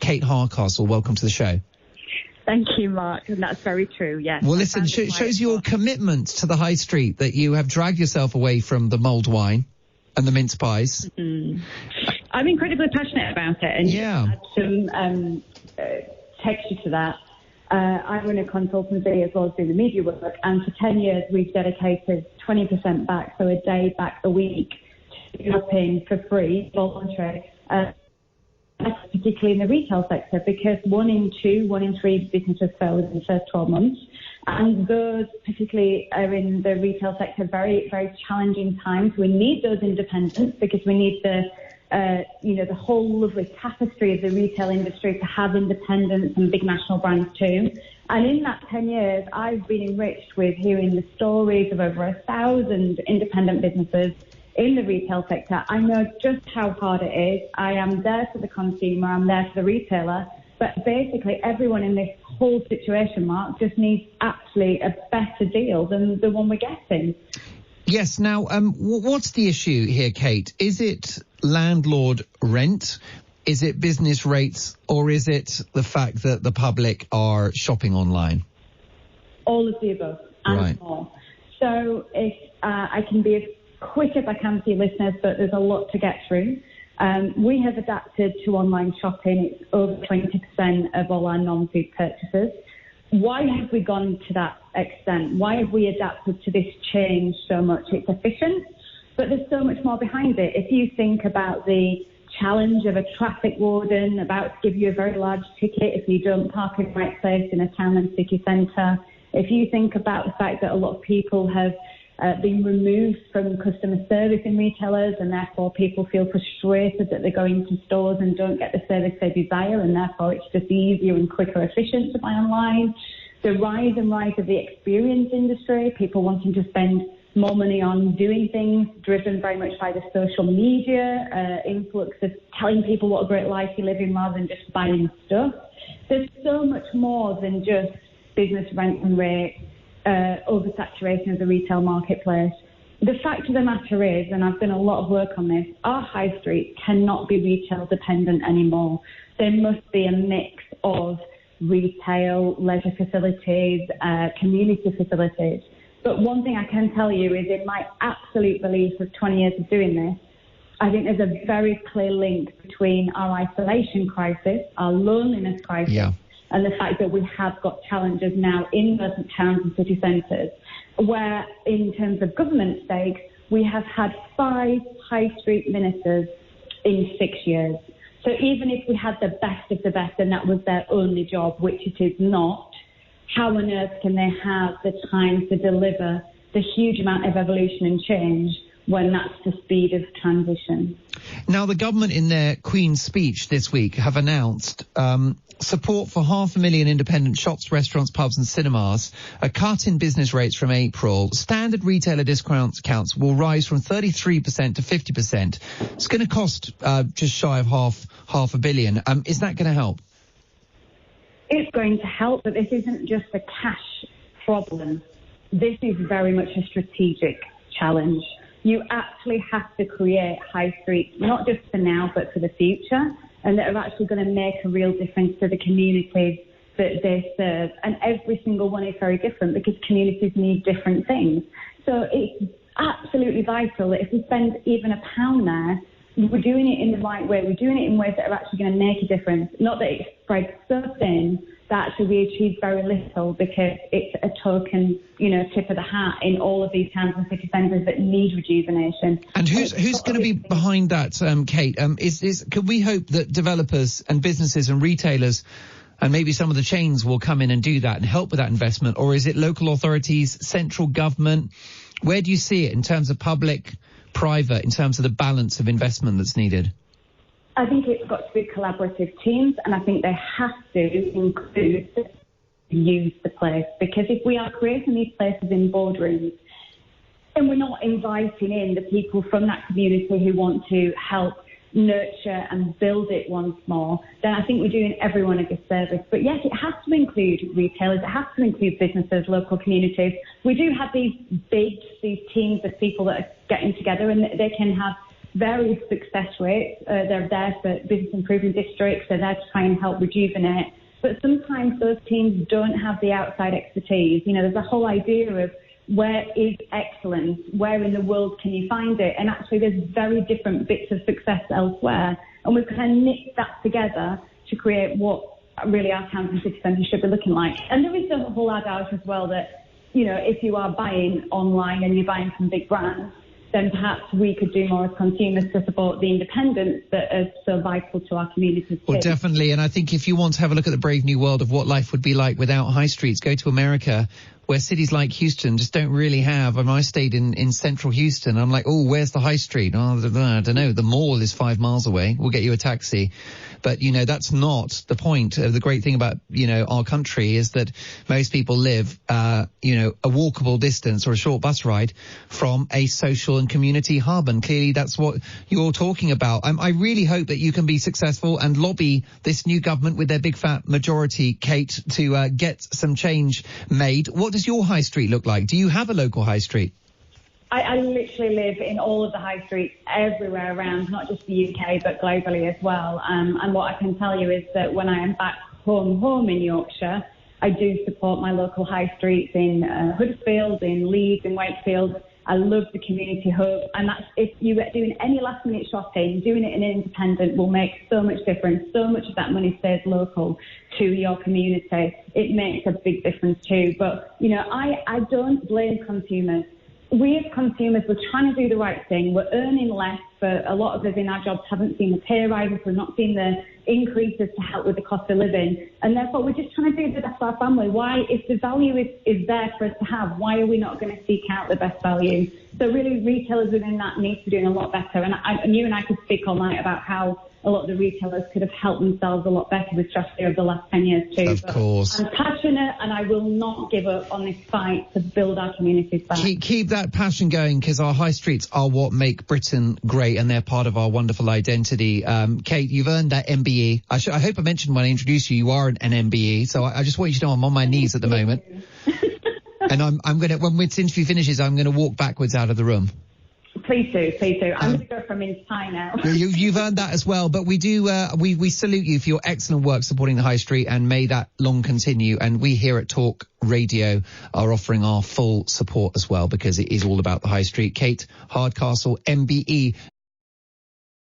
Kate Hardcastle, welcome to the show. Thank you, Mark, and that's very true, yes. Well, listen, it shows your commitment to the high street that you have dragged yourself away from the mulled wine and the mince pies. Mm-hmm. I'm incredibly passionate about it, and yeah. add some texture to that. I run a consultancy as well as doing the media work, and for 10 years we've dedicated 20% back, so a day back a week, to shopping for free, voluntary, particularly in the retail sector, because 1 in 3 businesses fail within the first 12 months. And those particularly are in the retail sector, very, very challenging times. We need those independents because we need the whole lovely tapestry of the retail industry to have independents and big national brands too. And in that 10 years, I've been enriched with hearing the stories of over 1,000 independent businesses in the retail sector. I know just how hard it is. I am there for the consumer, I'm there for the retailer, but basically everyone in this whole situation, Mark, just needs actually a better deal than the one we're getting. Yes, now, what's the issue here, Kate? Is it landlord rent? Is it business rates? Or is it the fact that the public are shopping online? All of the above and more. So if I can be as quick as I can for your listeners, but there's a lot to get through. We have adapted to online shopping. It's over 20% of all our non-food purchases. Why have we gone to that extent? Why have we adapted to this change so much? It's efficient, but there's so much more behind it. If you think about the challenge of a traffic warden about to give you a very large ticket if you don't park in the right place in a town and city centre, if you think about the fact that a lot of people have been removed from customer service in retailers, and therefore people feel frustrated that they go into stores and don't get the service they desire, and therefore it's just easier and quicker, efficient to buy online. The rise of the experience industry, people wanting to spend more money on doing things, driven very much by the social media, influx of telling people what a great life you're living rather than just buying stuff. There's so much more than just business rent and rate, oversaturation of the retail marketplace. The fact of the matter is, and I've done a lot of work on this, our high street cannot be retail dependent anymore. There must be a mix of retail, leisure facilities, community facilities. But one thing I can tell you is, in my absolute belief of 20 years of doing this, I think there's a very clear link between our isolation crisis, our loneliness crisis, and the fact that we have got challenges now in those towns and city centres, where in terms of government stakes, we have had 5 high street ministers in 6 years. So even if we had the best of the best and that was their only job, which it is not, how on earth can they have the time to deliver the huge amount of evolution and change when that's the speed of transition? Now, the government in their Queen's speech this week have announced support for 500,000 independent shops, restaurants, pubs and cinemas, a cut in business rates from April. Standard retailer discounts will rise from 33% to 50%. It's going to cost just shy of half a billion. Is that going to help? It's going to help, but this isn't just a cash problem. This is very much a strategic challenge. You actually have to create high streets, not just for now, but for the future, and that are actually going to make a real difference to the communities that they serve. And every single one is very different because communities need different things. So it's absolutely vital that if we spend even £1 there, we're doing it in the right way. We're doing it in ways that are actually going to make a difference. Not that it spreads so thin that actually we achieve very little because it's a token, tip of the hat in all of these towns and city centres that need rejuvenation. And who's going to be behind that, Kate? Could we hope that developers and businesses and retailers and maybe some of the chains will come in and do that and help with that investment? Or is it local authorities, central government? Where do you see it in terms of public, private, in terms of the balance of investment that's needed? I think it's got to be collaborative teams, and I think they have to include use the place, because if we are creating these places in boardrooms and we're not inviting in the people from that community who want to help nurture and build it once more, then I think we're doing everyone a disservice. But yes, it has to include retailers, it has to include businesses, local communities. We do have these teams of people that are getting together, and they can have various success rates. They're there for business improvement districts. They're there to try and help rejuvenate. But sometimes those teams don't have the outside expertise. You know, there's a whole idea of where is excellence, where in the world can you find it? And actually there's very different bits of success elsewhere. And we've kind of knit that together to create what really our towns and city centres should be looking like. And there is a whole adage as well that, you know, if you are buying online and you're buying from big brands, then perhaps we could do more as consumers to support the independents that are so vital to our communities. Well, definitely. And I think if you want to have a look at the brave new world of what life would be like without high streets, go to America, where cities like Houston just don't really have. I mean, I stayed in central Houston. I'm like, oh, where's the high street? Oh, I don't know. The mall is 5 miles away. We'll get you a taxi. But, you know, that's not the point. The great thing about, you know, our country is that most people live, you know, a walkable distance or a short bus ride from a social and community hub. And clearly that's what you're talking about. I really hope that you can be successful and lobby this new government with their big fat majority, Kate, to get some change made. What does your high street look like? Do you have a local high street? I literally live in all of the high streets everywhere around, not just the UK, but globally as well. And what I can tell you is that when I am back home in Yorkshire, I do support my local high streets in Huddersfield, in Leeds, in Wakefield. I love the community hub. And that's, if you are doing any last minute shopping, doing it in an independent will make so much difference. So much of that money stays local to your community. It makes a big difference too. But, you know, I don't blame consumers. We as consumers, we're trying to do the right thing. We're earning less, but a lot of us in our jobs haven't seen the pay rises. We've not seen the increases to help with the cost of living. And therefore, we're just trying to do the best for our family. Why, if the value is there for us to have, why are we not going to seek out the best value? So really, retailers within that need to be doing a lot better. And you and I could speak all night about how a lot of the retailers could have helped themselves a lot better with strategy over the last 10 years too. Of course. I'm passionate and I will not give up on this fight to build our communities back. Keep that passion going, because our high streets are what make Britain great and they're part of our wonderful identity. Kate, you've earned that MBE. I hope I mentioned when I introduced you, you are an MBE. So I just want you to know I'm on my knees at the moment. And I'm going to, when this interview finishes, I'm going to walk backwards out of the room. Please do. I'm going to go from mince pie now. You've earned that as well, but we do, we salute you for your excellent work supporting the high street, and may that long continue. And we here at Talk Radio are offering our full support as well, because it is all about the high street. Kate Hardcastle, MBE.